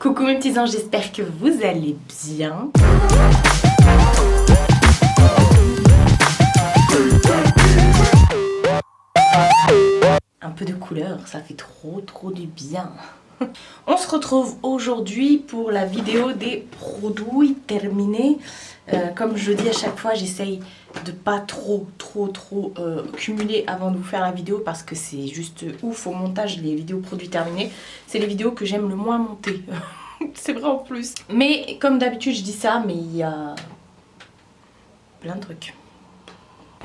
Coucou mes petits anges, j'espère que vous allez bien. Un peu de couleur, ça fait trop du bien. On se retrouve aujourd'hui pour la vidéo des produits terminés. Comme je dis à chaque fois, j'essaye de pas trop cumuler avant de vous faire la vidéo parce que c'est juste ouf au montage les vidéos produits terminés. C'est les vidéos que j'aime le moins monter. C'est vrai en plus. Mais comme d'habitude je dis ça, mais il y a plein de trucs.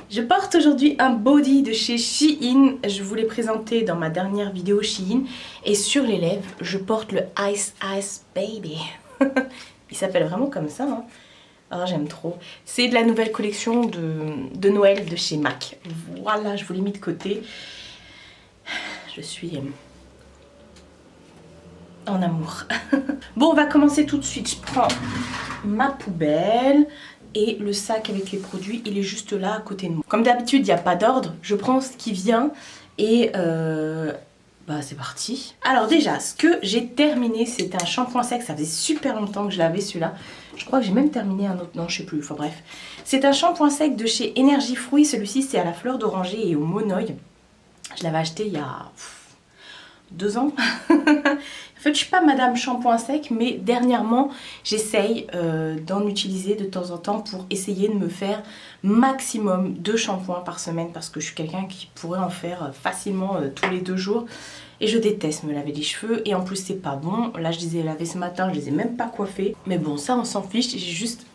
Je porte aujourd'hui un body de chez Shein. Je vous l'ai présenté dans ma dernière vidéo Shein. Et sur les lèvres, je porte le Ice Ice Baby. Il s'appelle vraiment comme ça. Hein. Oh, j'aime trop. C'est de la nouvelle collection de Noël de chez MAC. Voilà, je vous l'ai mis de côté. Je suis en amour. Bon, on va commencer tout de suite. Je prends ma poubelle. Et le sac avec les produits, il est juste là à côté de moi. Comme d'habitude, il n'y a pas d'ordre. Je prends ce qui vient et c'est parti. Alors déjà, ce que j'ai terminé, c'est un shampoing sec. Ça faisait super longtemps que je l'avais celui-là. Je crois que j'ai même terminé un autre. Non, je sais plus. Enfin bref. C'est un shampoing sec de chez Énergie Fruits. Celui-ci, c'est à la fleur d'oranger et au monoï. Je l'avais acheté il y a 2 ans. En fait, je suis pas madame shampoing sec, mais dernièrement, j'essaye d'en utiliser de temps en temps pour essayer de me faire maximum 2 shampoings par semaine parce que je suis quelqu'un qui pourrait en faire facilement tous les 2 jours. Et je déteste me laver les cheveux et en plus c'est pas bon. Là, je les ai lavés ce matin, je les ai même pas coiffés. Mais bon, ça on s'en fiche, j'ai juste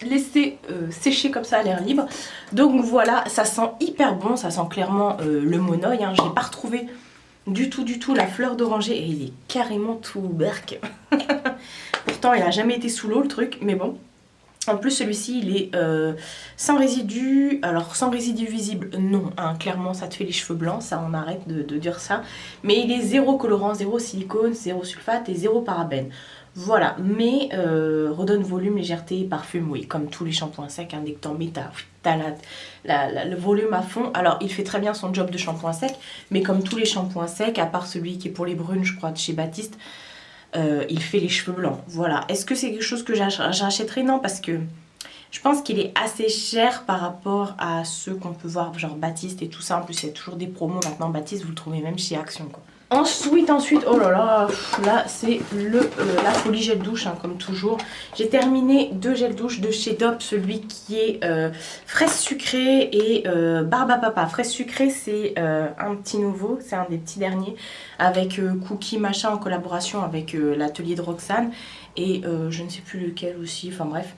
laissé sécher comme ça à l'air libre. Donc voilà, ça sent hyper bon, ça sent clairement le monoï. Hein. Je n'ai pas retrouvé du tout la fleur d'oranger et il est carrément tout berk. Pourtant il a jamais été sous l'eau le truc, mais bon. En plus celui-ci il est sans résidus. Alors sans résidus visibles non, hein, clairement ça te fait les cheveux blancs, ça on arrête de dire ça. Mais il est 0 colorant, 0 silicone, 0 sulfate et 0 parabène. Voilà, mais redonne volume, légèreté, parfum, oui, comme tous les shampoings secs, hein, dès que t'en mets, t'as le volume à fond. Alors, il fait très bien son job de shampoing sec, mais comme tous les shampoings secs, à part celui qui est pour les brunes, je crois, de chez Baptiste, il fait les cheveux blancs. Voilà, est-ce que c'est quelque chose que j'achèterai? Non, parce que je pense qu'il est assez cher par rapport à ceux qu'on peut voir, genre Baptiste et tout ça. En plus, il y a toujours des promos maintenant. Baptiste, vous le trouvez même chez Action, quoi. Ensuite, oh là c'est la folie gel douche, hein, comme toujours. J'ai terminé 2 gels douche de chez Dop, celui qui est fraise sucrée et barbe à papa. Fraise sucrée, c'est un petit nouveau, c'est un des petits derniers, avec Cookie machin en collaboration avec l'atelier de Roxane. Et je ne sais plus lequel aussi, enfin bref.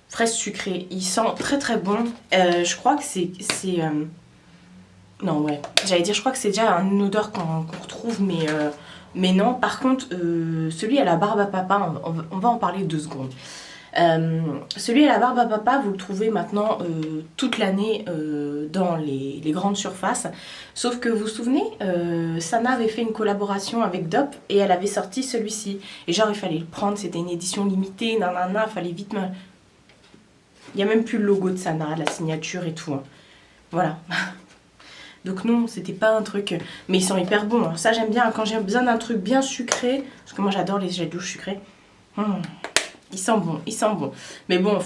Fraise sucrée, il sent très bon. Je crois que c'est non, ouais, j'allais dire, je crois que c'est déjà une odeur qu'on retrouve, mais non. Par contre, celui à la barbe à papa, on va en parler 2 secondes. Celui à la barbe à papa, vous le trouvez maintenant toute l'année dans les grandes surfaces. Sauf que vous vous souvenez, Sana avait fait une collaboration avec Dop et elle avait sorti celui-ci. Et genre, il fallait le prendre, c'était une édition limitée, nanana, il fallait vite me... Il n'y a même plus le logo de Sana, la signature et tout. Hein. Voilà. Donc non, c'était pas un truc... Mais ils sont hyper bons. Hein. Ça, j'aime bien quand j'ai besoin d'un truc bien sucré. Parce que moi, j'adore les gels douche sucrés. Ils sentent bon, Mais bon,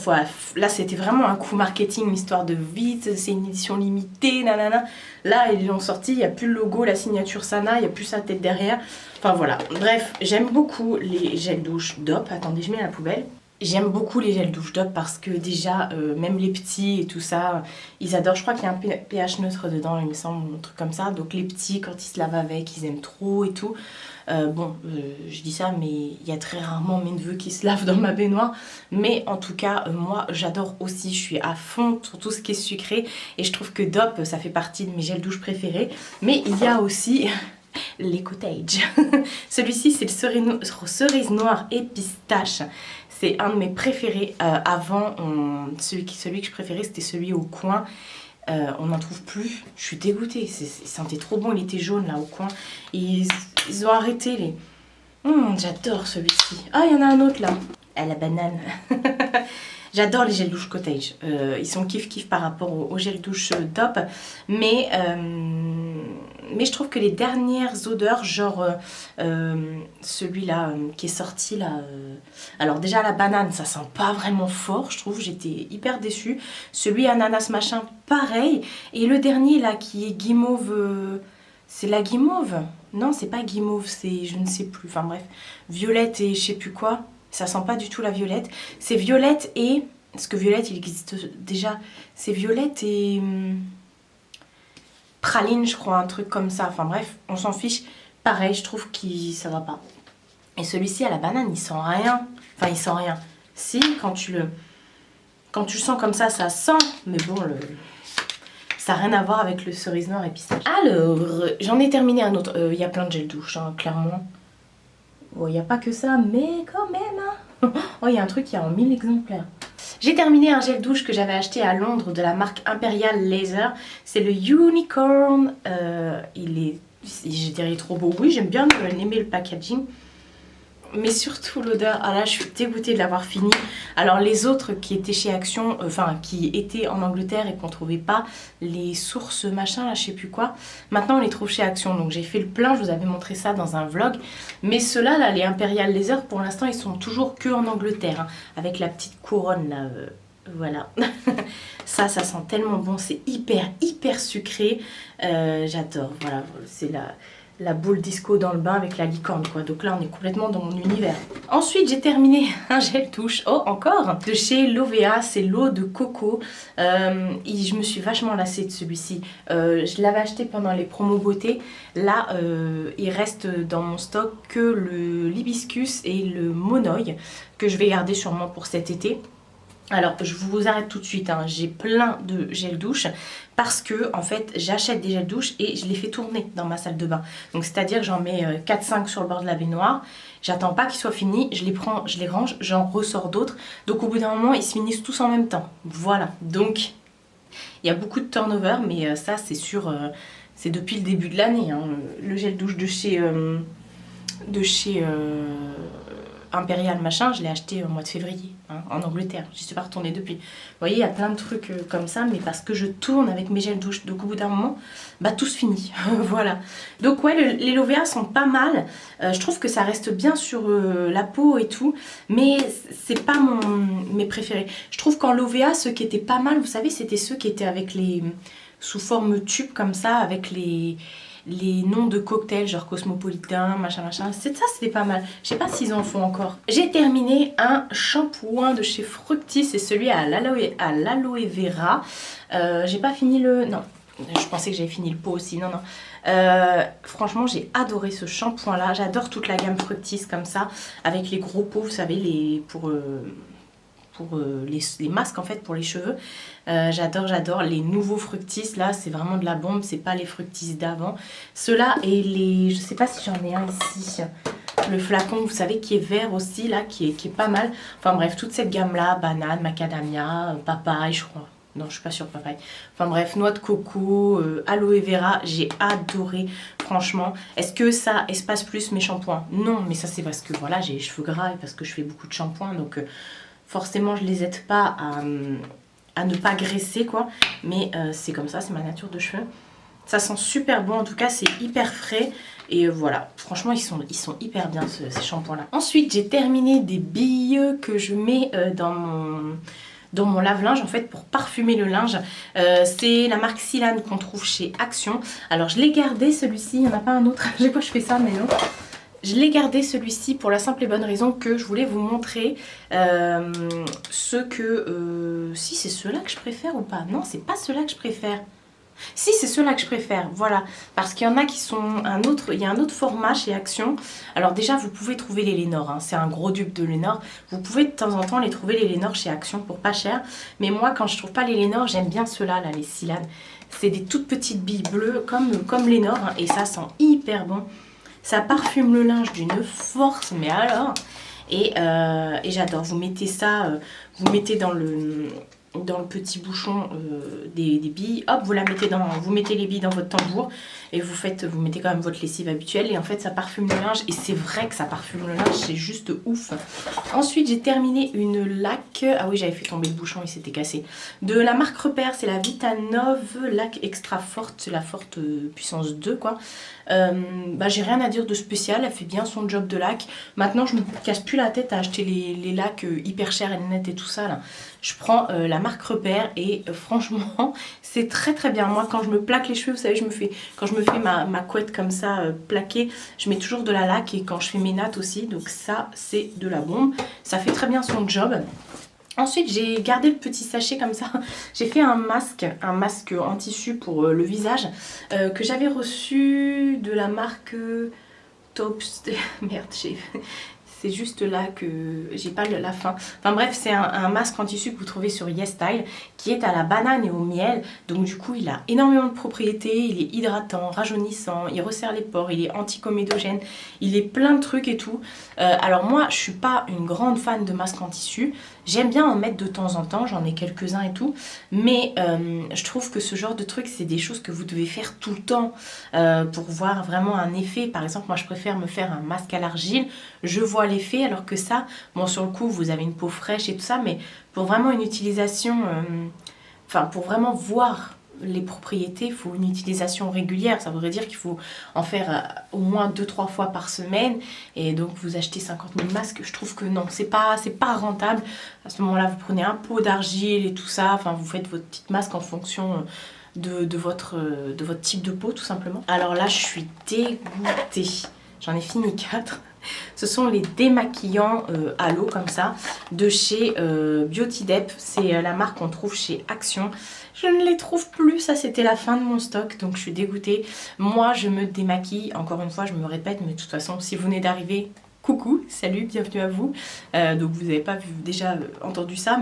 là, c'était vraiment un coup marketing, histoire de vite. C'est une édition limitée, nanana. Là, ils l'ont sorti. Il n'y a plus le logo, la signature Sana. Il n'y a plus sa tête derrière. Enfin, voilà. Bref, j'aime beaucoup les gels douche Dop. Attendez, je mets à la poubelle. J'aime beaucoup les gels douche Dop parce que déjà, même les petits et tout ça, ils adorent. Je crois qu'il y a un pH neutre dedans, il me semble, un truc comme ça. Donc les petits, quand ils se lavent avec, ils aiment trop et tout. Je dis ça, mais il y a très rarement mes neveux qui se lavent dans ma baignoire. Mais en tout cas, moi, j'adore aussi. Je suis à fond sur tout ce qui est sucré. Et je trouve que Dop, ça fait partie de mes gels douche préférés. Mais il y a aussi... les cottage. Celui-ci, c'est le cerise noire et pistache. C'est un de mes préférés. Avant, celui que je préférais, c'était celui au coin. On n'en trouve plus. Je suis dégoûtée. Il sentait trop bon. Il était jaune là au coin. Ils ont arrêté les... j'adore celui-ci. Ah, il y en a un autre là. À la banane. J'adore les gels douche cottage. Ils sont kiff par rapport aux gels douche Dop. Mais mais je trouve que les dernières odeurs, genre celui-là qui est sorti là, alors déjà la banane, ça sent pas vraiment fort, je trouve, j'étais hyper déçue. Celui ananas machin, pareil. Et le dernier là qui est guimauve, c'est la guimauve? Non, c'est pas guimauve, c'est je ne sais plus, enfin bref, violette et je sais plus quoi. Ça sent pas du tout la violette. C'est violette et... Parce que violette, il existe déjà. C'est violette et... praline, je crois, un truc comme ça. Enfin bref, on s'en fiche. Pareil, je trouve que ça va pas. Et celui-ci à la banane, il sent rien. Enfin, il sent rien. Si, quand tu le sens comme ça sent. Mais bon, ça n'a rien à voir avec le cerise noir et pistache. Alors, j'en ai terminé un autre. Il y a plein de gel douche, hein, clairement. Bon, il n'y a pas que ça, mais quand même. Hein. Oh, il y a un truc qui est en 1000 exemplaires. J'ai terminé un gel douche que j'avais acheté à Londres de la marque Imperial Laser. C'est le Unicorn. Il est, je dirais, trop beau. Oui, j'aime bien aimer le packaging. Mais surtout l'odeur. Ah là, je suis dégoûtée de l'avoir fini. Alors les autres qui étaient chez Action, enfin qui étaient en Angleterre et qu'on trouvait pas, les sources machin là, je sais plus quoi. Maintenant on les trouve chez Action. Donc j'ai fait le plein, je vous avais montré ça dans un vlog. Mais ceux-là, là, les Imperial Laser, pour l'instant ils sont toujours que en Angleterre. Hein, avec la petite couronne là. Voilà. Ça sent tellement bon. C'est hyper sucré. J'adore. Voilà, c'est la boule disco dans le bain avec la licorne quoi. Donc là on est complètement dans mon univers. Ensuite j'ai terminé un gel douche, oh encore, de chez Lovea, c'est l'eau de coco. Je me suis vachement lassée de celui-ci. Je l'avais acheté pendant les promos beauté. Là il reste dans mon stock que le l'hibiscus et le monoï que je vais garder sûrement pour cet été. Alors je vous arrête tout de suite, hein. J'ai plein de gel douche parce que en fait j'achète des gels douche et je les fais tourner dans ma salle de bain. Donc c'est à dire que j'en mets 4-5 sur le bord de la baignoire, j'attends pas qu'ils soient finis, je les prends, je les range, j'en ressors d'autres. Donc au bout d'un moment ils se finissent tous en même temps. Voilà, donc il y a beaucoup de turnover mais ça c'est sûr, c'est depuis le début de l'année. Hein. Le gel douche de chez Impérial machin, je l'ai acheté au mois de février, hein, en Angleterre. J'y suis pas retournée depuis. Vous voyez, il y a plein de trucs comme ça, mais parce que je tourne avec mes gels douche. Donc au bout d'un moment, bah tout se finit. Voilà. Donc ouais, les Lovea sont pas mal. Je trouve que ça reste bien sur la peau et tout, mais c'est pas mes préférés. Je trouve qu'en Lovea, ceux qui étaient pas mal, vous savez, c'était ceux qui étaient avec les... sous forme tube comme ça, avec les noms de cocktails genre Cosmopolitain, machin. Ça c'était pas mal. Je sais pas s'ils en font encore. J'ai terminé un shampoing de chez Fructis, c'est celui à l'aloe vera. J'ai pas fini le... Non, je pensais que j'avais fini le pot aussi. Non. Franchement j'ai adoré ce shampoing là. J'adore toute la gamme Fructis comme ça, avec les gros pots, vous savez, pour les masques en fait pour les cheveux. J'adore les nouveaux Fructis là, c'est vraiment de la bombe, c'est pas les Fructis d'avant. Ceux-là et les... je sais pas si j'en ai un ici, le flacon vous savez qui est vert aussi là, qui est pas mal. Enfin bref, toute cette gamme là, banane, macadamia, papaye je crois. Non, je suis pas sûre papaye. Enfin bref, noix de coco, aloe vera, j'ai adoré. Franchement, est-ce que ça espace plus mes shampoings? Non, mais ça c'est parce que voilà, j'ai les cheveux gras et parce que je fais beaucoup de shampoings, donc forcément je les aide pas à ne pas graisser quoi. Mais c'est comme ça, c'est ma nature de cheveux. Ça sent super bon, en tout cas c'est hyper frais. Et voilà, franchement ils sont hyper bien ces shampoings là. Ensuite j'ai terminé des billes que je mets dans mon lave-linge en fait pour parfumer le linge. C'est la marque Silan qu'on trouve chez Action. Alors je l'ai gardé celui-ci, il n'y en a pas un autre. Je sais pas je fais ça mais non. Je l'ai gardé celui-ci pour la simple et bonne raison que je voulais vous montrer ceux que... si c'est ceux-là que je préfère ou pas? Non, c'est pas ceux-là que je préfère. Si, c'est ceux-là que je préfère, voilà. Parce qu'il y en a qui sont il y a un autre format chez Action. Alors déjà, vous pouvez trouver les Lénore, hein, c'est un gros dupe de Lénore. Vous pouvez de temps en temps les trouver les Lénore chez Action pour pas cher. Mais moi, quand je trouve pas les Lénore, j'aime bien ceux-là, là, les Silan. C'est des toutes petites billes bleues comme Lénore, hein, et ça sent hyper bon. Ça parfume le linge d'une force, mais alors... Et j'adore, vous mettez ça, vous mettez dans le dans le petit bouchon des billes. Hop, vous mettez les billes dans votre tambour et vous mettez quand même votre lessive habituelle. Et en fait, ça parfume le linge. Et c'est vrai que ça parfume le linge, c'est juste ouf. Ensuite, j'ai terminé une laque. Ah oui, j'avais fait tomber le bouchon, il s'était cassé. De la marque Repère, c'est la Vitanove laque extra forte. C'est la forte puissance 2, quoi. J'ai rien à dire de spécial, elle fait bien son job de laque. Maintenant je me casse plus la tête à acheter les lacs hyper chers et net et tout ça là. Je prends la marque Repère et franchement c'est très très bien. Moi quand je me plaque les cheveux, vous savez, quand je me fais ma couette comme ça plaquée, je mets toujours de la laque, et quand je fais mes nattes aussi, donc ça c'est de la bombe. Ça fait très bien son job. Ensuite, j'ai gardé le petit sachet comme ça. J'ai fait un masque en tissu pour le visage que j'avais reçu de la marque Tops. Merde, c'est juste là que j'ai pas la fin. Enfin bref, c'est un masque en tissu que vous trouvez sur YesStyle qui est à la banane et au miel. Donc du coup, il a énormément de propriétés. Il est hydratant, rajeunissant, il resserre les pores, il est anticomédogène, il est plein de trucs et tout. Alors moi, je suis pas une grande fan de masques en tissu. J'aime bien en mettre de temps en temps, j'en ai quelques-uns et tout. Mais je trouve que ce genre de trucs, c'est des choses que vous devez faire tout le temps pour voir vraiment un effet. Par exemple, moi je préfère me faire un masque à l'argile. Je vois l'effet, alors que ça, bon sur le coup vous avez une peau fraîche et tout ça, mais pour vraiment une utilisation, pour vraiment voir les propriétés, il faut une utilisation régulière. Ça voudrait dire qu'il faut en faire au moins 2-3 fois par semaine, et donc vous achetez 50 000 masques. Je trouve que non, c'est pas rentable. À ce moment là vous prenez un pot d'argile et tout ça, enfin vous faites votre petite masque en fonction de votre type de peau tout simplement. Alors là je suis dégoûtée, j'en ai fini 4. Ce sont les démaquillants à l'eau comme ça de chez Beauty Dep. C'est la marque qu'on trouve chez Action. Je ne les trouve plus, ça c'était la fin de mon stock, donc je suis dégoûtée. Moi je me démaquille, encore une fois je me répète, mais de toute façon si vous venez d'arriver, coucou, salut, bienvenue à vous. Donc vous n'avez pas déjà entendu ça,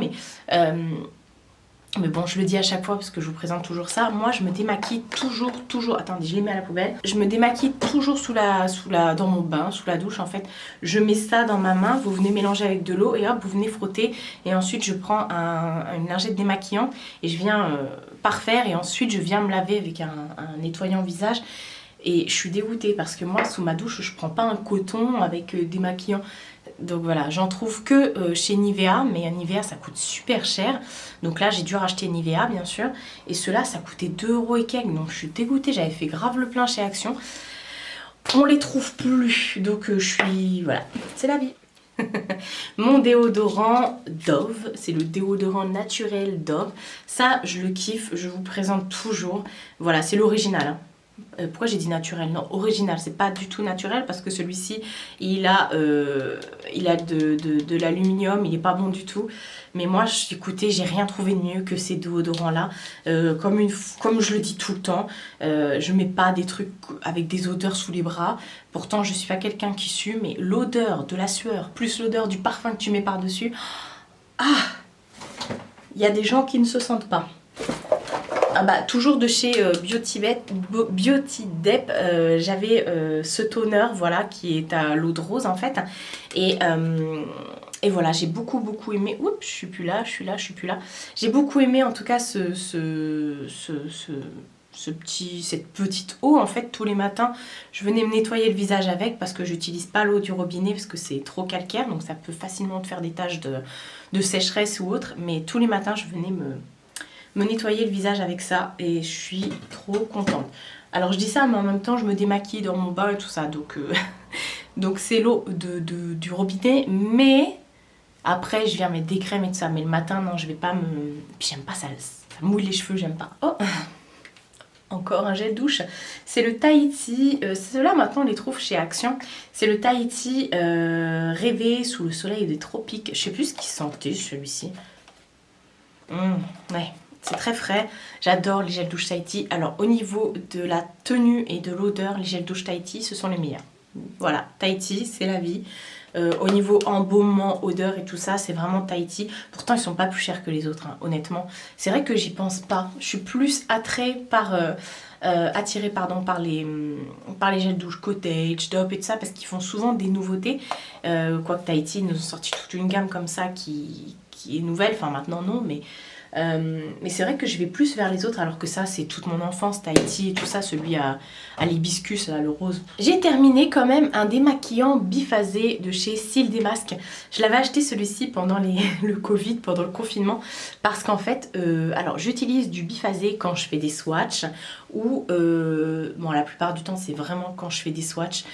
mais bon, je le dis à chaque fois parce que je vous présente toujours ça. Moi, je me démaquille toujours. Attendez, je les mets à la poubelle. Je me démaquille toujours dans mon bain, sous la douche en fait. Je mets ça dans ma main. Vous venez mélanger avec de l'eau et hop, vous venez frotter. Et ensuite, je prends une lingette démaquillant et je viens parfaire. Et ensuite, je viens me laver avec un nettoyant visage. Et je suis dégoûtée parce que moi, sous ma douche, je prends pas un coton avec démaquillant. Donc voilà, j'en trouve que chez Nivea, mais Nivea ça coûte super cher. Donc là j'ai dû racheter Nivea bien sûr. Et ceux-là ça coûtait 2 € et quelques. Donc je suis dégoûtée, j'avais fait grave le plein chez Action. On les trouve plus, donc je suis... voilà, c'est la vie. Mon déodorant Dove, c'est le déodorant naturel Dove. Ça je le kiffe, je vous présente toujours. Voilà, c'est l'original hein. Pourquoi j'ai dit naturel? Non, original, c'est pas du tout naturel parce que celui-ci il a de l'aluminium, il est pas bon du tout. Mais moi, écoutez, j'ai rien trouvé de mieux que ces déodorants là. Comme je le dis tout le temps, je mets pas des trucs avec des odeurs sous les bras. Pourtant, je suis pas quelqu'un qui sue, mais l'odeur de la sueur plus l'odeur du parfum que tu mets par-dessus, il y a des gens qui ne se sentent pas. Ah bah, toujours de chez Beauty Dep, j'avais ce toner voilà, qui est à l'eau de rose en fait. Et voilà, j'ai beaucoup aimé. Oups, je suis plus là. J'ai beaucoup aimé en tout cas cette petite eau en fait. Tous les matins je venais me nettoyer le visage avec parce que j'utilise pas l'eau du robinet parce que c'est trop calcaire, donc ça peut facilement te faire des taches de sécheresse ou autre. Mais tous les matins je venais me nettoyer le visage avec ça et je suis trop contente. Alors je dis ça mais en même temps je me démaquille dans mon bain et tout ça, donc c'est l'eau du robinet, mais après je viens mettre des crèmes et tout ça, mais le matin non, je vais pas me... Puis j'aime pas ça mouille les cheveux, j'aime pas. Oh, encore un gel douche, c'est le Tahiti, ceux-là maintenant on les trouve chez Action, c'est le Tahiti rêvé sous le soleil des tropiques. Je sais plus ce qu'il sentait celui-ci. Ouais, c'est très frais, j'adore les gels douche Tahiti. Alors au niveau de la tenue et de l'odeur, les gels douche Tahiti ce sont les meilleurs. Voilà, Tahiti c'est la vie. Au niveau embaumement, odeur et tout ça, c'est vraiment Tahiti. Pourtant ils sont pas plus chers que les autres hein, honnêtement. C'est vrai que j'y pense pas, je suis plus attirée par les gels douche Cottage, Dove et tout ça, parce qu'ils font souvent des nouveautés. Quoique Tahiti nous ont sorti toute une gamme comme ça qui est nouvelle, enfin maintenant non, mais Mais c'est vrai que je vais plus vers les autres, alors que ça c'est toute mon enfance, Tahiti et tout ça, celui à l'hibiscus, là, le rose. J'ai terminé quand même un démaquillant biphasé de chez Cils des Masques. Je l'avais acheté celui-ci pendant le Covid, pendant le confinement, parce qu'en fait, alors j'utilise du biphasé quand je fais des swatchs, ou bon, la plupart du temps c'est vraiment quand je fais des swatchs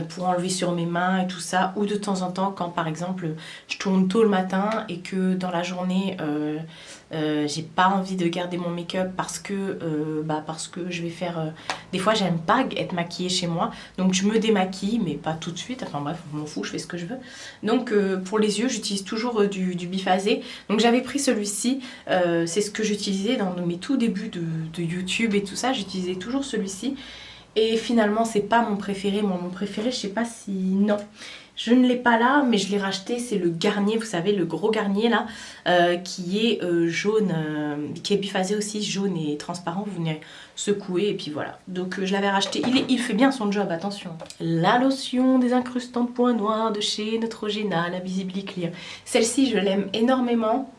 pour enlever sur mes mains et tout ça, ou de temps en temps quand par exemple je tourne tôt le matin et que dans la journée j'ai pas envie de garder mon make-up parce que je vais faire des fois j'aime pas être maquillée chez moi, donc je me démaquille mais pas tout de suite, enfin bref, je m'en fous, je fais ce que je veux. Donc pour les yeux j'utilise toujours du biphasé, donc j'avais pris celui-ci, c'est ce que j'utilisais dans mes tout débuts de YouTube et tout ça, j'utilisais toujours celui-ci. Et finalement c'est pas mon préféré, moi mon préféré je sais pas si... non, je ne l'ai pas là mais je l'ai racheté, c'est le Garnier, vous savez le gros Garnier là, qui est jaune, qui est biphasé aussi, jaune et transparent, vous venez secouer et puis voilà. Donc je l'avais racheté, il fait bien son job, attention. La lotion désincrustant de points noirs de chez Neutrogena, la Visibly Clear, celle-ci je l'aime énormément.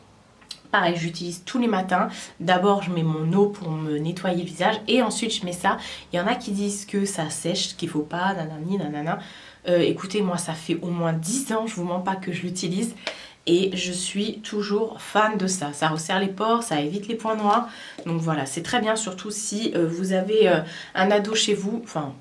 Pareil, j'utilise tous les matins. D'abord, je mets mon eau pour me nettoyer le visage et ensuite je mets ça. Il y en a qui disent que ça sèche, qu'il faut pas, nanani, nanana. Écoutez, moi ça fait au moins 10 ans, je vous mens pas, que je l'utilise et je suis toujours fan de ça. Ça resserre les pores, ça évite les points noirs. Donc voilà, c'est très bien, surtout si vous avez un ado chez vous. Enfin,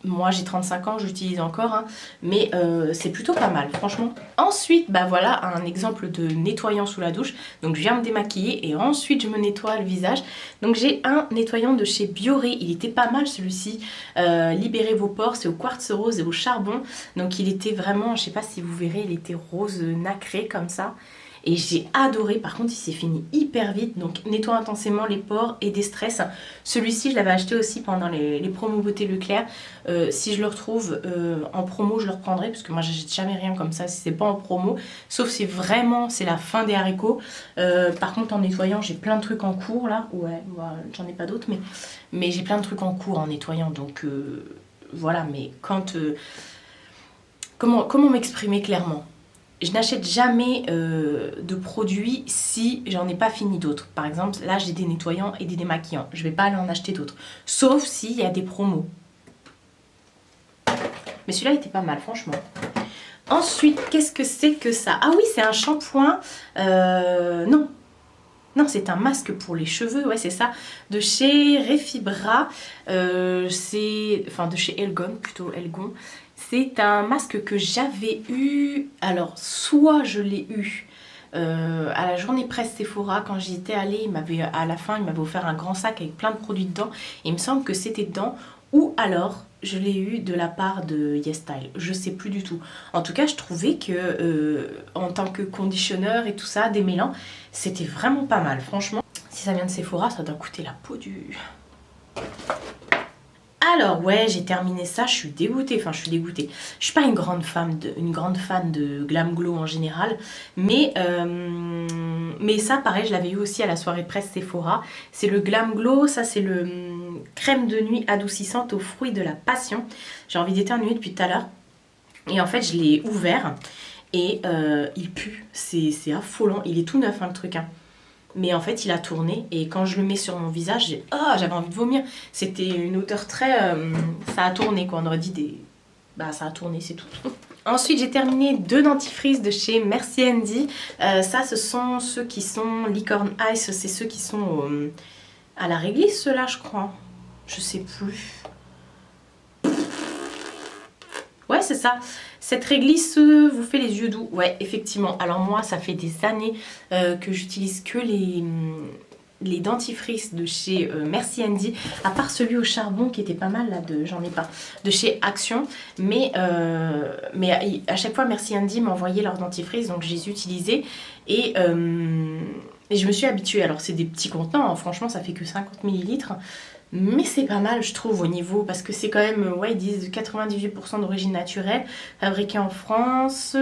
moi j'ai 35 ans, j'utilise encore, hein, mais c'est plutôt pas mal, franchement. Ensuite, bah voilà un exemple de nettoyant sous la douche. Donc je viens me démaquiller et ensuite je me nettoie le visage. Donc j'ai un nettoyant de chez Bioré, il était pas mal celui-ci. Libérez vos pores, c'est au quartz rose et au charbon. Donc il était vraiment, je sais pas si vous verrez, il était rose nacré comme ça. Et j'ai adoré, par contre il s'est fini hyper vite, donc nettoie intensément les pores et déstresse. Celui-ci je l'avais acheté aussi pendant les promos Beauté Leclerc. Si je le retrouve en promo je le reprendrai, parce que moi j'achète jamais rien comme ça si c'est pas en promo, sauf si vraiment c'est la fin des haricots. Par contre en nettoyant j'ai plein de trucs en cours là, ouais, j'en ai pas d'autres, mais j'ai plein de trucs en cours en nettoyant, donc voilà. Mais quand... comment m'exprimer clairement? Je n'achète jamais de produits si j'en ai pas fini d'autres. Par exemple, là j'ai des nettoyants et des démaquillants. Je vais pas aller en acheter d'autres. Sauf s'il y a des promos. Mais celui-là était pas mal, franchement. Ensuite, qu'est-ce que c'est que ça? Ah oui, c'est un shampoing. Non. Non, c'est un masque pour les cheveux, ouais, c'est ça. De chez Refibra. Enfin, de chez Elgon, plutôt Elgon. C'est un masque que j'avais eu, alors soit je l'ai eu à la journée presse Sephora quand j'y étais allée, à la fin il m'avait offert un grand sac avec plein de produits dedans, et il me semble que c'était dedans, ou alors je l'ai eu de la part de YesStyle, je sais plus du tout. En tout cas je trouvais que en tant que conditionneur et tout ça, démêlant, c'était vraiment pas mal, franchement. Si ça vient de Sephora, ça doit coûter la peau du... Alors ouais, j'ai terminé ça, je suis dégoûtée, enfin je suis dégoûtée. Je suis pas une grande fan de Glam Glow en général, mais ça pareil, je l'avais eu aussi à la soirée de presse Sephora. C'est le Glam Glow, ça c'est le crème de nuit adoucissante aux fruits de la passion. J'ai envie d'éternuer depuis tout à l'heure. Et en fait je l'ai ouvert et il pue, c'est affolant, il est tout neuf hein, le truc hein. Mais en fait il a tourné et quand je le mets sur mon visage, j'avais envie de vomir. C'était une odeur très... ça a tourné quoi, on aurait dit des... Bah ça a tourné, c'est tout. Ensuite j'ai terminé 2 dentifrices de chez Merci Andy. Ça ce sont ceux qui sont Licorne Ice, c'est ceux qui sont à la réglisse ceux-là je crois. Je sais plus. Ouais c'est ça. Cette réglisse vous fait les yeux doux. Ouais effectivement. Alors moi ça fait des années que j'utilise que les dentifrices de chez Merci Andy, à part celui au charbon qui était pas mal là, j'en ai pas, de chez Action, mais à chaque fois Merci Andy m'envoyait leurs dentifrices, donc je les utilisais et je me suis habituée. Alors c'est des petits contenants, hein, franchement ça fait que 50 ml, Mais c'est pas mal, je trouve, au niveau, parce que c'est quand même, ouais, ils disent 98% d'origine naturelle, fabriqué en France.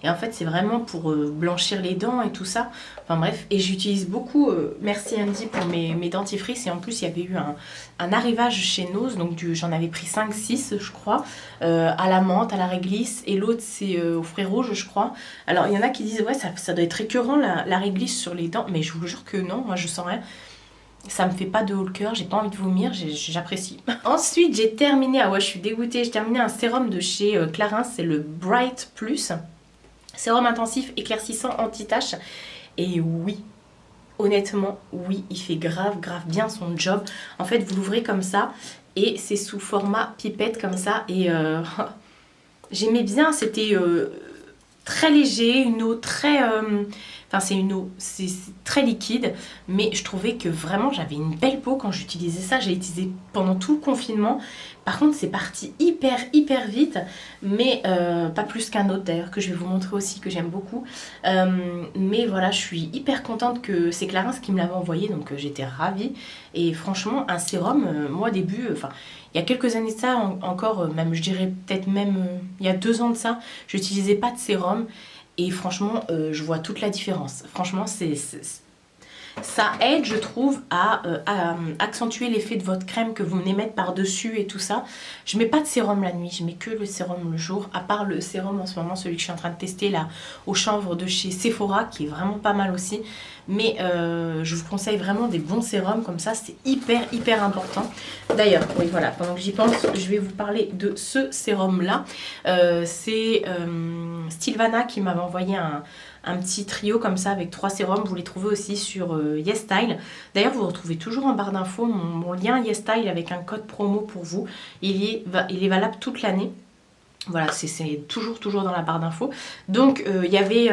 Et en fait, c'est vraiment pour blanchir les dents et tout ça. Enfin bref, et j'utilise beaucoup, merci Andy, pour mes dentifrices. Et en plus, il y avait eu un arrivage chez Nose, donc j'en avais pris 5-6, je crois, à la menthe, à la réglisse. Et l'autre, c'est aux fruits rouges, je crois. Alors, il y en a qui disent, ouais, ça doit être récurrent, la réglisse sur les dents. Mais je vous jure que non, moi, je sens rien. Ça me fait pas de haut le cœur, j'ai pas envie de vomir, j'apprécie. Ensuite, j'ai terminé, ah ouais, je suis dégoûtée, j'ai terminé un sérum de chez Clarins, c'est le Bright Plus. Sérum intensif éclaircissant anti-tache. Et oui, honnêtement, oui, il fait grave bien son job. En fait, vous l'ouvrez comme ça et c'est sous format pipette comme ça. Et j'aimais bien, c'était très léger, une eau très... Enfin, c'est une eau, c'est très liquide, mais je trouvais que vraiment j'avais une belle peau quand j'utilisais ça. J'ai utilisé pendant tout le confinement. Par contre, c'est parti hyper vite, mais pas plus qu'un autre d'ailleurs, que je vais vous montrer aussi, que j'aime beaucoup. Mais voilà, je suis hyper contente que c'est Clarins qui me l'avait envoyé, donc j'étais ravie. Et franchement, un sérum, moi au début, enfin, il y a quelques années de ça, encore, même je dirais peut-être même il y a 2 ans de ça, je n'utilisais pas de sérum. Et franchement, je vois toute la différence. Franchement, ça aide, je trouve, à accentuer l'effet de votre crème que vous venez mettre par-dessus et tout ça. Je mets pas de sérum la nuit, je mets que le sérum le jour. À part le sérum en ce moment, celui que je suis en train de tester là, au chanvre de chez Sephora, qui est vraiment pas mal aussi. Mais je vous conseille vraiment des bons sérums comme ça, c'est hyper important. D'ailleurs, oui voilà, pendant que j'y pense, je vais vous parler de ce sérum là. C'est Sylvana qui m'avait envoyé un petit trio comme ça avec 3 sérums. Vous les trouvez aussi sur YesStyle. D'ailleurs, vous retrouvez toujours en barre d'infos mon lien YesStyle avec un code promo pour vous. Il est valable toute l'année. Voilà, c'est toujours dans la barre d'infos. Donc, il y avait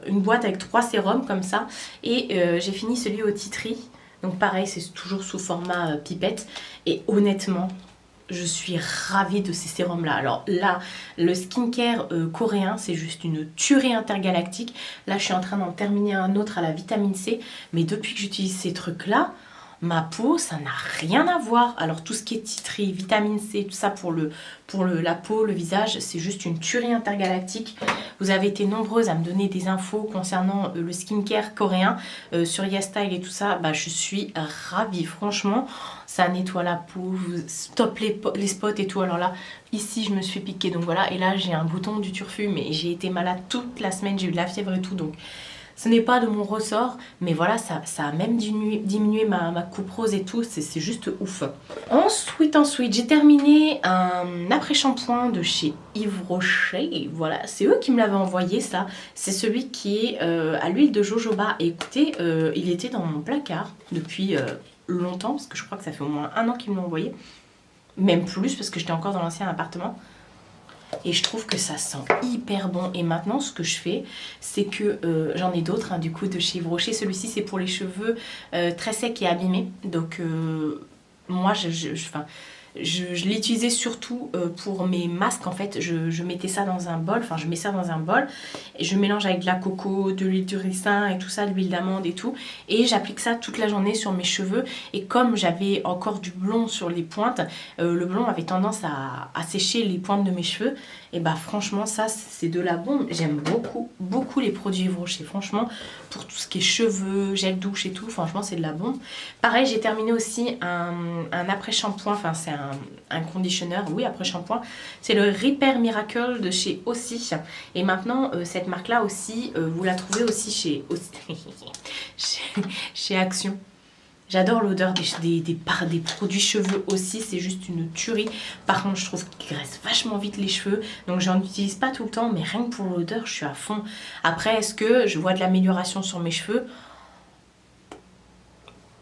une boîte avec 3 sérums comme ça. Et j'ai fini celui au Titri. Donc pareil, c'est toujours sous format pipette. Et honnêtement, je suis ravie de ces sérums-là. Alors là, le skincare coréen, c'est juste une tuerie intergalactique. Là, je suis en train d'en terminer un autre à la vitamine C. Mais depuis que j'utilise ces trucs-là, ma peau, ça n'a rien à voir. Alors tout ce qui est titri, vitamine C, tout ça pour la peau, le visage, c'est juste une tuerie intergalactique. Vous avez été nombreuses à me donner des infos concernant le skincare coréen sur YesStyle et tout ça. Bah, je suis ravie, franchement. Ça nettoie la peau, stoppe les spots et tout. Alors là, ici, je me suis piquée, donc voilà. Et là, j'ai un bouton du turfu, mais j'ai été malade toute la semaine. J'ai eu de la fièvre et tout, donc... Ce n'est pas de mon ressort, mais voilà, ça a même diminué ma coupe rose et tout, c'est juste ouf. Ensuite, j'ai terminé un après-shampoing de chez Yves Rocher. Voilà, c'est eux qui me l'avaient envoyé, ça. C'est celui qui est à l'huile de jojoba. Et écoutez, il était dans mon placard depuis longtemps, parce que je crois que ça fait au moins 1 an qu'ils me l'ont envoyé. Même plus, parce que j'étais encore dans l'ancien appartement. Et je trouve que ça sent hyper bon. Et maintenant, ce que je fais, c'est que j'en ai d'autres, hein, du coup, de chez Yves Rocher. Celui-ci, c'est pour les cheveux très secs et abîmés. Donc, moi, je l'utilisais surtout pour mes masques. En fait, je mettais ça dans un bol. Enfin, je mets ça dans un bol. Et je mélange avec de la coco, de l'huile de ricin et tout ça, de l'huile d'amande et tout. Et j'applique ça toute la journée sur mes cheveux. Et comme j'avais encore du blond sur les pointes, le blond avait tendance à sécher les pointes de mes cheveux. Et bah franchement, ça, c'est de la bombe. J'aime beaucoup les produits Yves Rocher. Franchement, pour tout ce qui est cheveux, gel douche et tout, franchement, c'est de la bombe. Pareil, j'ai terminé aussi un après-shampoing. Enfin, c'est un conditionneur, oui, après-shampoing. C'est le Repair Miracle de chez Aussi. Et maintenant, cette marque-là aussi, vous la trouvez aussi chez Action. J'adore l'odeur des produits cheveux aussi, c'est juste une tuerie. Par contre, je trouve qu'ils graissent vachement vite les cheveux, donc j'en utilise pas tout le temps, mais rien que pour l'odeur, je suis à fond. Après, est-ce que je vois de l'amélioration sur mes cheveux ?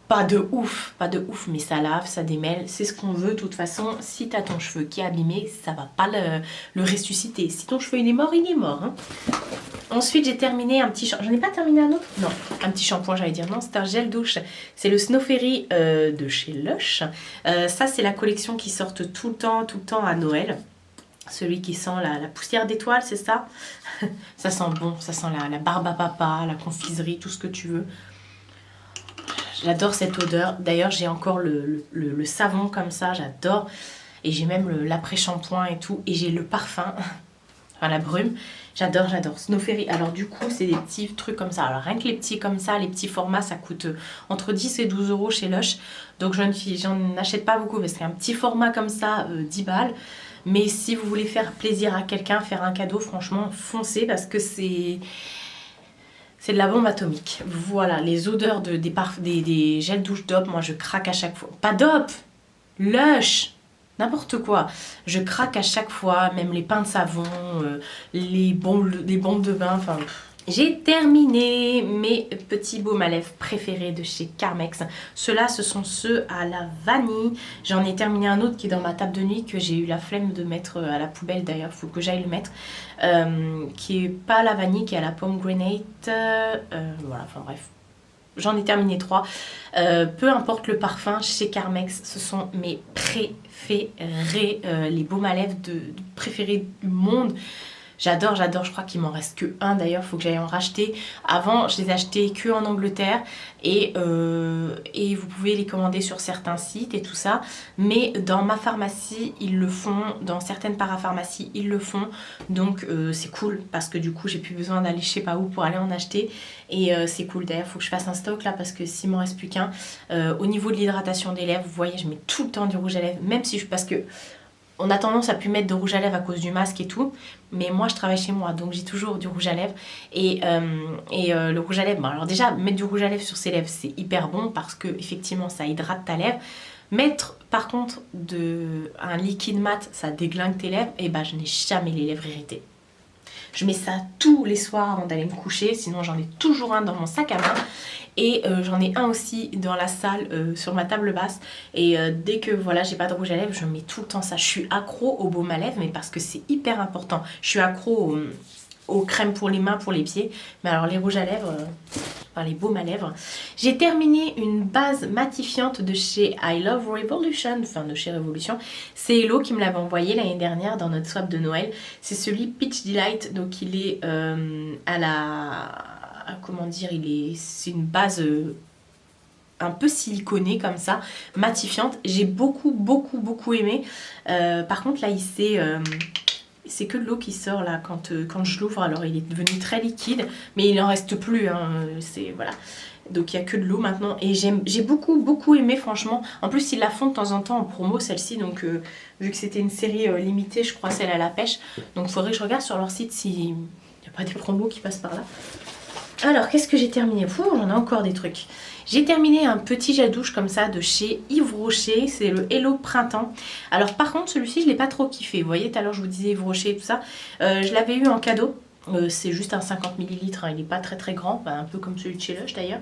Pas de ouf, mais ça lave, ça démêle, c'est ce qu'on veut. De toute façon, si t'as ton cheveu qui est abîmé, ça va pas le ressusciter. Si ton cheveu il est mort, hein. Ensuite, j'ai terminé un petit shampoing. J'en ai pas terminé un autre ? Non, un petit shampoing, j'allais dire. Non, c'est un gel douche. C'est le Snow Fairy de chez Lush. Ça, c'est la collection qui sort tout le temps à Noël. Celui qui sent la poussière d'étoile, c'est ça ? Ça sent bon, ça sent la barbe à papa, la confiserie, tout ce que tu veux. j'adore cette odeur. D'ailleurs, j'ai encore le savon comme ça, j'adore. Et j'ai même l'après-shampoing et tout. Et j'ai le parfum, enfin la brume. J'adore, j'adore. Snow Fairy. Alors du coup, c'est des petits trucs comme ça. Alors rien que les petits comme ça, les petits formats, ça coûte entre 10 et 12 euros chez Lush. Donc j'en achète pas beaucoup parce qu'un petit format comme ça, 10 balles. Mais si vous voulez faire plaisir à quelqu'un, faire un cadeau, franchement, foncez parce que c'est de la bombe atomique. Voilà, les odeurs des gels douche DOP, moi je craque à chaque fois. Pas DOP, Lush, n'importe quoi. Je craque à chaque fois, même les pains de savon, les bombes de bain, enfin... J'ai terminé mes petits baumes à lèvres préférés de chez Carmex. Ceux-là, ce sont ceux à la vanille. J'en ai terminé un autre qui est dans ma table de nuit que j'ai eu la flemme de mettre à la poubelle d'ailleurs. Il faut que j'aille le mettre. Qui est pas à la vanille, qui est à la pomegranate. Voilà, enfin bref. J'en ai terminé 3. Peu importe le parfum, chez Carmex, ce sont mes préférés. Les baumes à lèvres préférés du monde. J'adore, j'adore, je crois qu'il m'en reste que un d'ailleurs, il faut que j'aille en racheter. Avant, je les achetais que en Angleterre et vous pouvez les commander sur certains sites et tout ça. Mais dans ma pharmacie, ils le font, dans certaines parapharmacies, ils le font. Donc c'est cool parce que du coup, j'ai plus besoin d'aller je sais pas où pour aller en acheter. Et c'est cool, d'ailleurs, il faut que je fasse un stock là parce que s'il m'en reste plus qu'un. Au niveau de l'hydratation des lèvres, vous voyez, je mets tout le temps du rouge à lèvres, même si parce que... On a tendance à plus mettre de rouge à lèvres à cause du masque et tout. Mais moi, je travaille chez moi, donc j'ai toujours du rouge à lèvres. Et le rouge à lèvres, bon, alors déjà, mettre du rouge à lèvres sur ses lèvres, c'est hyper bon parce que effectivement, ça hydrate ta lèvre. Mettre, par contre, un liquide mat, ça déglingue tes lèvres. Et bah, je n'ai jamais les lèvres irritées. Je mets ça tous les soirs avant d'aller me coucher. Sinon, j'en ai toujours un dans mon sac à main. Et j'en ai un aussi dans la salle sur ma table basse. Et dès que voilà, j'ai pas de rouge à lèvres, je mets tout le temps ça. Je suis accro au baume à lèvres, mais parce que c'est hyper important. Je suis accro aux crèmes pour les mains, pour les pieds. Mais alors les rouges à lèvres, enfin les baumes à lèvres. J'ai terminé une base matifiante de chez I Love Revolution, enfin de chez Revolution. C'est Hello qui me l'avait envoyé l'année dernière dans notre swap de Noël. C'est celui Peach Delight, donc il est à la... Comment dire, c'est une base un peu siliconée comme ça, matifiante. J'ai beaucoup aimé. Par contre là c'est que de l'eau qui sort là quand je l'ouvre. Alors il est devenu très liquide, mais il en reste plus. Hein, voilà. Donc il n'y a que de l'eau maintenant. Et j'ai beaucoup aimé franchement. En plus ils la font de temps en temps en promo celle-ci. Donc vu que c'était une série limitée, je crois celle à la pêche. Donc il faudrait que je regarde sur leur site s'il n'y a pas des promos qui passent par là. Alors, qu'est-ce que j'ai terminé? J'en ai encore des trucs. J'ai terminé un petit gel douche comme ça de chez Yves Rocher. C'est le Hello Printemps. Alors, par contre, celui-ci, je ne l'ai pas trop kiffé. Vous voyez, tout à l'heure, je vous disais Yves Rocher et tout ça. Je l'avais eu en cadeau. C'est juste un 50 ml. Hein. Il n'est pas très grand. Un peu comme celui de chez Lush d'ailleurs.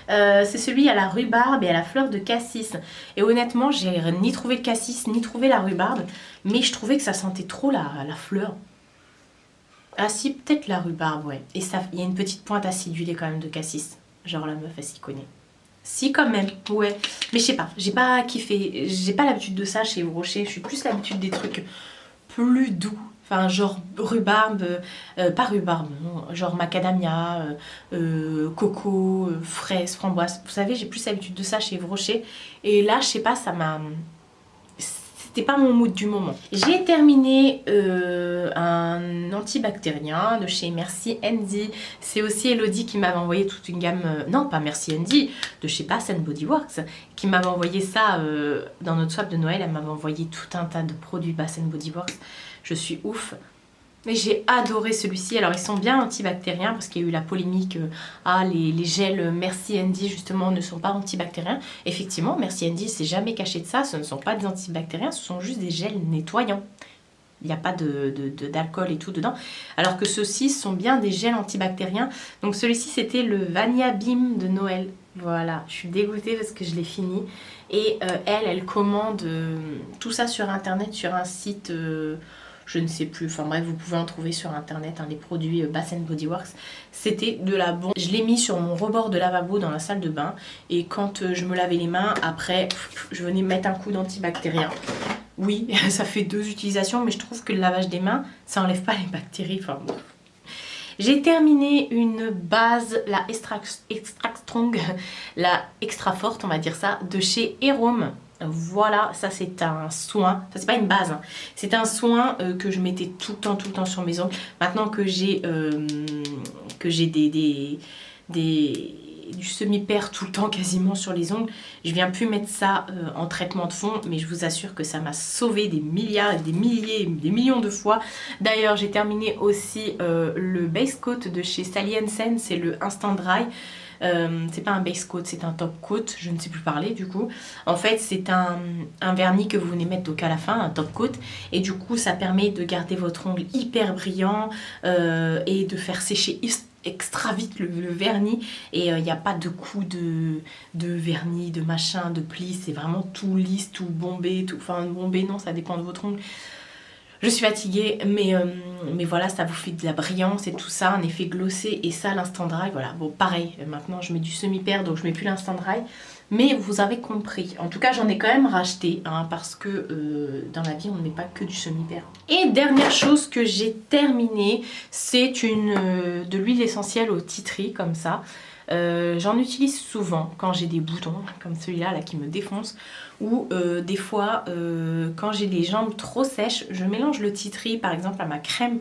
C'est celui à la rhubarbe et à la fleur de cassis. Et honnêtement, j'ai ni trouvé le cassis, ni trouvé la rhubarbe. Mais je trouvais que ça sentait trop la fleur. Ah si, peut-être la rhubarbe, ouais. Et ça, il y a une petite pointe acidulée quand même de cassis. Genre la meuf, elle s'y connaît. Si, quand même, ouais. Mais je sais pas, j'ai pas kiffé. J'ai pas l'habitude de ça chez Rocher. Je suis plus l'habitude des trucs plus doux. Enfin, genre rhubarbe, pas rhubarbe, non. Genre macadamia, coco, fraise, framboise. Vous savez, j'ai plus l'habitude de ça chez Rocher. Et là, je sais pas, ça m'a... C'était pas mon mood du moment. J'ai terminé un antibactérien de chez Merci Andy. C'est aussi Elodie qui m'avait envoyé toute une gamme... non, pas Merci Andy, de chez Bath Body Works, qui m'avait envoyé ça dans notre swap de Noël. Elle m'avait envoyé tout un tas de produits Bath Body Works. Je suis ouf. Mais j'ai adoré celui-ci. Alors ils sont bien antibactériens parce qu'il y a eu la polémique. Les gels Merci Andy justement ne sont pas antibactériens. Effectivement, Merci Andy s'est jamais caché de ça. Ce ne sont pas des antibactériens, ce sont juste des gels nettoyants. Il n'y a pas d'alcool et tout dedans. Alors que ceux-ci sont bien des gels antibactériens. Donc celui-ci c'était le Vania Beam de Noël. Voilà, je suis dégoûtée parce que je l'ai fini. Et elle commande tout ça sur internet, sur un site... je ne sais plus, enfin bref, vous pouvez en trouver sur internet, hein, les produits Bath Body Works. C'était de la bombe. Je l'ai mis sur mon rebord de lavabo dans la salle de bain. Et quand je me lavais les mains, après, je venais mettre un coup d'antibactérien. Oui, ça fait 2 utilisations, mais je trouve que le lavage des mains, ça enlève pas les bactéries. Enfin, bon. J'ai terminé une base, la Extra Strong, la extra forte, on va dire ça, de chez Erome. Voilà, ça c'est un soin, ça c'est pas une base, hein. C'est un soin que je mettais tout le temps sur mes ongles. Maintenant que j'ai du semi-pair tout le temps quasiment sur les ongles, je viens plus mettre ça en traitement de fond, mais je vous assure que ça m'a sauvé des milliards, des milliers, des millions de fois. D'ailleurs j'ai terminé aussi le base coat de chez Sally Hansen, c'est le Instant Dry. C'est pas un base coat, c'est un top coat, je ne sais plus parler du coup. En fait c'est un vernis que vous venez mettre donc à la fin, un top coat, et du coup ça permet de garder votre ongle hyper brillant et de faire sécher extra vite le vernis, et il n'y a pas de coups de vernis, de machin, de plis, c'est vraiment tout lisse, tout bombé, tout, enfin bombé non, ça dépend de votre ongle. Je suis fatiguée, mais voilà, ça vous fait de la brillance et tout ça, un effet glossé, et ça, l'instant dry, voilà. Bon, pareil, maintenant je mets du semi-pair, donc je mets plus l'instant dry, mais vous avez compris. En tout cas, j'en ai quand même racheté, hein, parce que dans la vie, on ne met pas que du semi-pair. Et dernière chose que j'ai terminée, c'est de l'huile essentielle au tea tree, comme ça. J'en utilise souvent quand j'ai des boutons comme celui-là là, qui me défonce, ou des fois quand j'ai les jambes trop sèches, je mélange le tea tree par exemple à ma crème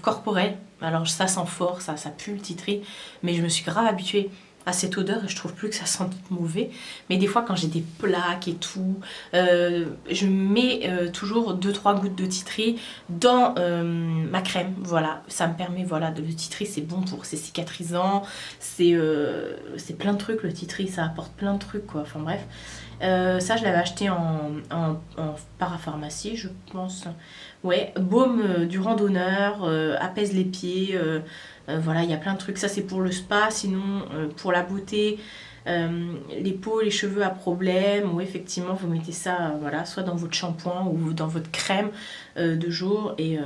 corporelle. Alors ça sent fort, ça pue le tea tree, mais je me suis grave habituée à cette odeur et je trouve plus que ça sent mauvais. Mais des fois quand j'ai des plaques et tout, je mets toujours 2-3 gouttes de tea tree dans ma crème. Voilà, ça me permet, voilà, le tea tree c'est bon pour, c'est cicatrisant, c'est plein de trucs le tea tree, ça apporte plein de trucs quoi, enfin bref. Ça je l'avais acheté en parapharmacie je pense. Ouais, baume du randonneur, apaise les pieds, voilà, il y a plein de trucs. Ça c'est pour le spa, sinon pour la beauté, les peaux, les cheveux à problème, ou effectivement vous mettez ça, voilà, soit dans votre shampoing ou dans votre crème de jour, et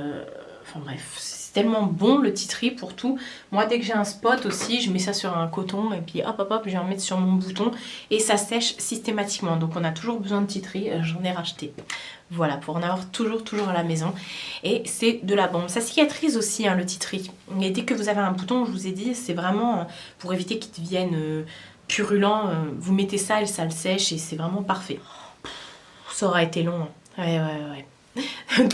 enfin bref, c'est tellement bon le tea tree pour tout. Moi dès que j'ai un spot aussi, je mets ça sur un coton et puis hop je vais en mettre sur mon bouton et ça sèche systématiquement. Donc on a toujours besoin de tea tree, j'en ai racheté. Voilà, pour en avoir toujours à la maison. Et c'est de la bombe. Ça cicatrise aussi, hein, le tea tree. Et dès que vous avez un bouton, je vous ai dit, c'est vraiment pour éviter qu'il devienne purulent. Vous mettez ça et ça le sèche et c'est vraiment parfait. Ça aura été long, hein. Ouais.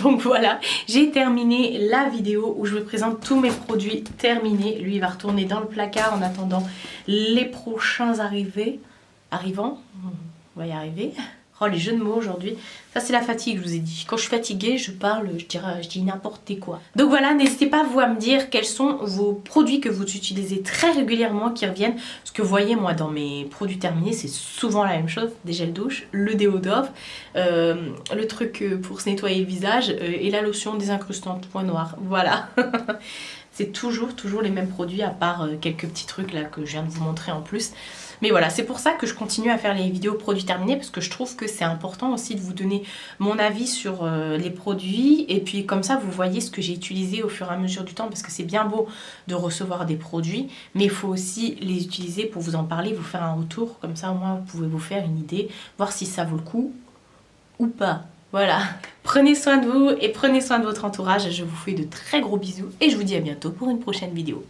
Donc voilà, j'ai terminé la vidéo où je vous présente tous mes produits terminés. Lui, il va retourner dans le placard en attendant les prochains arrivants. On va y arriver. Oh, les jeux de mots aujourd'hui. Ça, c'est la fatigue, je vous ai dit. Quand je suis fatiguée, je parle, je dis n'importe quoi. Donc voilà, n'hésitez pas, vous, à me dire quels sont vos produits que vous utilisez très régulièrement, qui reviennent. Parce que vous voyez, moi, dans mes produits terminés, c'est souvent la même chose. Des gels douche, le déo Dove, le truc pour se nettoyer le visage, et la lotion désincrustante, point noir. Voilà. C'est toujours les mêmes produits, à part quelques petits trucs là que je viens de vous montrer en plus. Mais voilà, c'est pour ça que je continue à faire les vidéos produits terminés, parce que je trouve que c'est important aussi de vous donner mon avis sur les produits. Et puis comme ça, vous voyez ce que j'ai utilisé au fur et à mesure du temps, parce que c'est bien beau de recevoir des produits, mais il faut aussi les utiliser pour vous en parler, vous faire un retour. Comme ça, au moins, vous pouvez vous faire une idée, voir si ça vaut le coup ou pas. Voilà, prenez soin de vous et prenez soin de votre entourage. Je vous fais de très gros bisous et je vous dis à bientôt pour une prochaine vidéo.